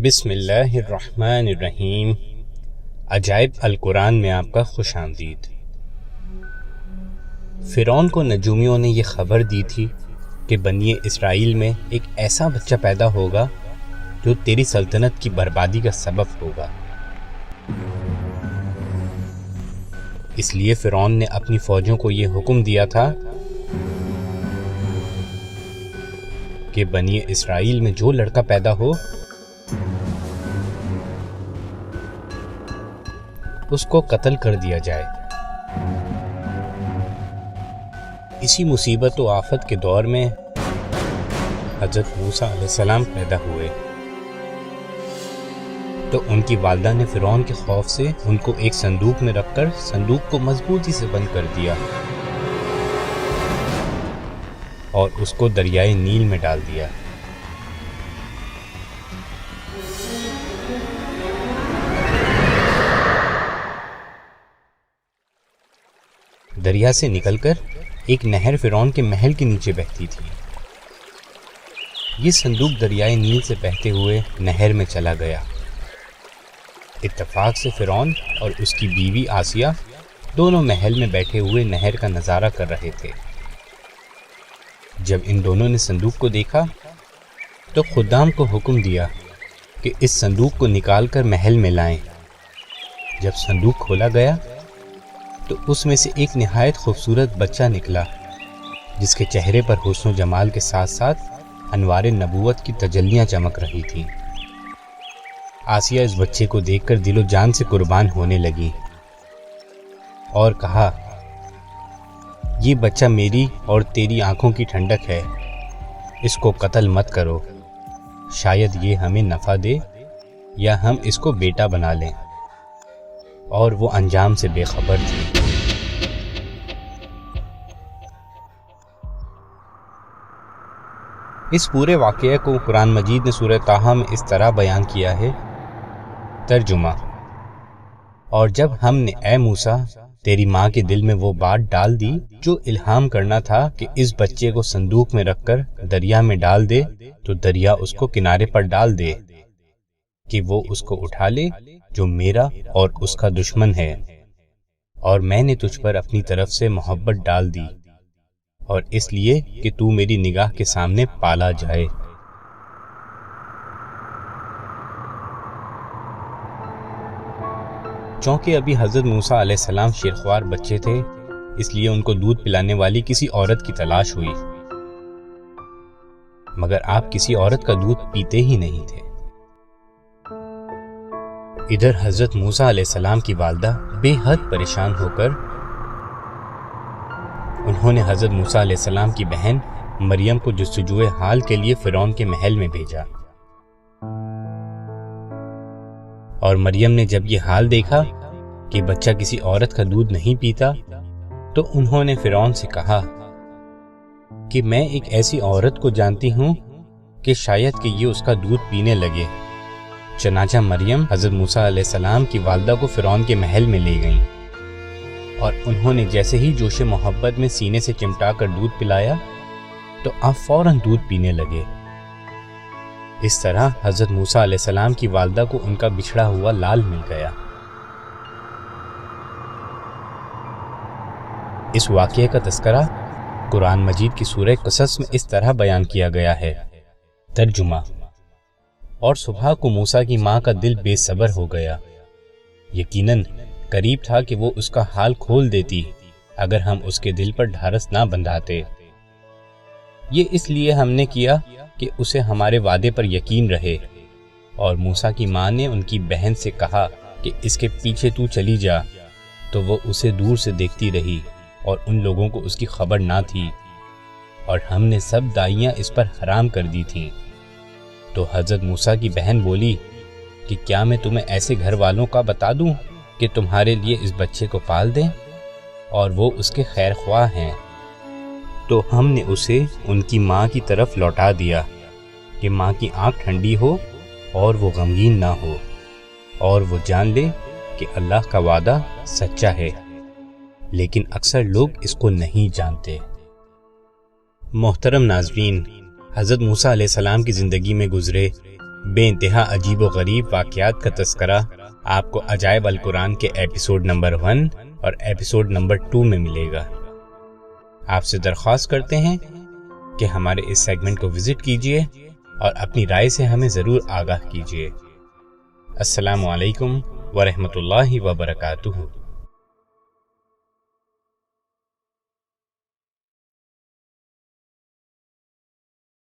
بسم اللہ الرحمن الرحیم۔ عجائب القرآن میں آپ کا خوش آمدید۔ فرعون کو نجومیوں نے یہ خبر دی تھی کہ بنی اسرائیل میں ایک ایسا بچہ پیدا ہوگا جو تیری سلطنت کی بربادی کا سبب ہوگا۔ اس لیے فرعون نے اپنی فوجوں کو یہ حکم دیا تھا کہ بنی اسرائیل میں جو لڑکا پیدا ہو اس کو قتل کر دیا جائے۔ اسی مصیبت و آفت کے دور میں حضرت موسیٰ علیہ السلام پیدا ہوئے تو ان کی والدہ نے فرعون کے خوف سے ان کو ایک صندوق میں رکھ کر صندوق کو مضبوطی سے بند کر دیا اور اس کو دریائے نیل میں ڈال دیا۔ دریا سے نکل کر ایک نہر فرعون کے محل کے نیچے بہتی تھی۔ یہ صندوق دریائے نیل سے بہتے ہوئے نہر میں چلا گیا۔ اتفاق سے فرعون اور اس کی بیوی آسیہ دونوں محل میں بیٹھے ہوئے نہر کا نظارہ کر رہے تھے۔ جب ان دونوں نے صندوق کو دیکھا تو خدام کو حکم دیا کہ اس صندوق کو نکال کر محل میں لائیں۔ جب صندوق کھولا گیا تو اس میں سے ایک نہایت خوبصورت بچہ نکلا جس کے چہرے پر حسن و جمال کے ساتھ ساتھ انوار نبوت کی تجلیاں چمک رہی تھیں۔ آسیہ اس بچے کو دیکھ کر دل و جان سے قربان ہونے لگی اور کہا، یہ بچہ میری اور تیری آنکھوں کی ٹھنڈک ہے، اس کو قتل مت کرو، شاید یہ ہمیں نفع دے یا ہم اس کو بیٹا بنا لیں۔ اور وہ انجام سے بے خبر تھی۔ اس پورے واقعے کو قرآن مجید نے سورہ طٰہٰ میں اس طرح بیان کیا ہے۔ ترجمہ: اور جب ہم نے اے موسیٰ تیری ماں کے دل میں وہ بات ڈال دی جو الہام کرنا تھا کہ اس بچے کو صندوق میں رکھ کر دریا میں ڈال دے تو دریا اس کو کنارے پر ڈال دے کہ وہ اس کو اٹھا لے جو میرا اور اس کا دشمن ہے، اور میں نے تجھ پر اپنی طرف سے محبت ڈال دی اور اس لیے کہ تو میری نگاہ کے سامنے پالا جائے۔ چونکہ ابھی حضرت موسیٰ علیہ السلام شیرخوار بچے تھے، اس لیے ان کو دودھ پلانے والی کسی عورت کی تلاش ہوئی، مگر آپ کسی عورت کا دودھ پیتے ہی نہیں تھے۔ ادھر حضرت موسیٰ علیہ السلام کی والدہ بے حد پریشان ہو کر انہوں نے حضرت موسیٰ علیہ السلام کی بہن مریم کو جستجوئے حال کے لیے فرعون کے محل میں بھیجا، اور مریم نے جب یہ حال دیکھا کہ بچہ کسی عورت کا دودھ نہیں پیتا تو انہوں نے فرعون سے کہا کہ میں ایک ایسی عورت کو جانتی ہوں کہ شاید کہ یہ اس کا دودھ پینے لگے۔ چنانچہ مریم حضرت موسیٰ علیہ السلام کی والدہ کو فرعون کے محل میں لے گئیں، اور انہوں نے جیسے ہی جوش محبت میں سینے سے چمٹا کر دودھ پلایا تو آپ فوراً دودھ پینے لگے۔ اس طرح حضرت موسیٰ علیہ السلام کی والدہ کو ان کا بچھڑا ہوا لال مل گیا۔ اس واقعے کا تذکرہ قرآن مجید کی سورہ قصص میں اس طرح بیان کیا گیا ہے۔ ترجمہ: اور صبح کو موسیٰ کی ماں کا دل بے صبر ہو گیا، یقیناً قریب تھا کہ وہ اس کا حال کھول دیتی اگر ہم اس کے دل پر ڈھارس نہ بندھاتے۔ یہ اس لیے ہم نے کیا کہ اسے ہمارے وعدے پر یقین رہے۔ اور موسیٰ کی ماں نے ان کی بہن سے کہا کہ اس کے پیچھے تو چلی جا، تو وہ اسے دور سے دیکھتی رہی اور ان لوگوں کو اس کی خبر نہ تھی، اور ہم نے سب دائیاں اس پر حرام کر دی تھیں۔ تو حضرت موسیٰ کی بہن بولی کہ کیا میں تمہیں ایسے گھر والوں کا بتا دوں کہ تمہارے لیے اس بچے کو پال دیں اور وہ اس کے خیر خواہ ہیں؟ تو ہم نے اسے ان کی ماں کی طرف لوٹا دیا کہ ماں کی آنکھ ٹھنڈی ہو اور وہ غمگین نہ ہو، اور وہ جان لے کہ اللہ کا وعدہ سچا ہے، لیکن اکثر لوگ اس کو نہیں جانتے۔ محترم ناظرین، حضرت موسیٰ علیہ السلام کی زندگی میں گزرے بے انتہا عجیب و غریب واقعات کا تذکرہ آپ کو عجائب القرآن کے ایپیسوڈ نمبر 1 اور ایپیسوڈ نمبر 2 میں ملے گا۔ آپ سے درخواست کرتے ہیں کہ ہمارے اس سیگمنٹ کو وزٹ کیجیے اور اپنی رائے سے ہمیں ضرور آگاہ کیجیے۔ السلام علیکم ورحمۃ اللہ وبرکاتہ۔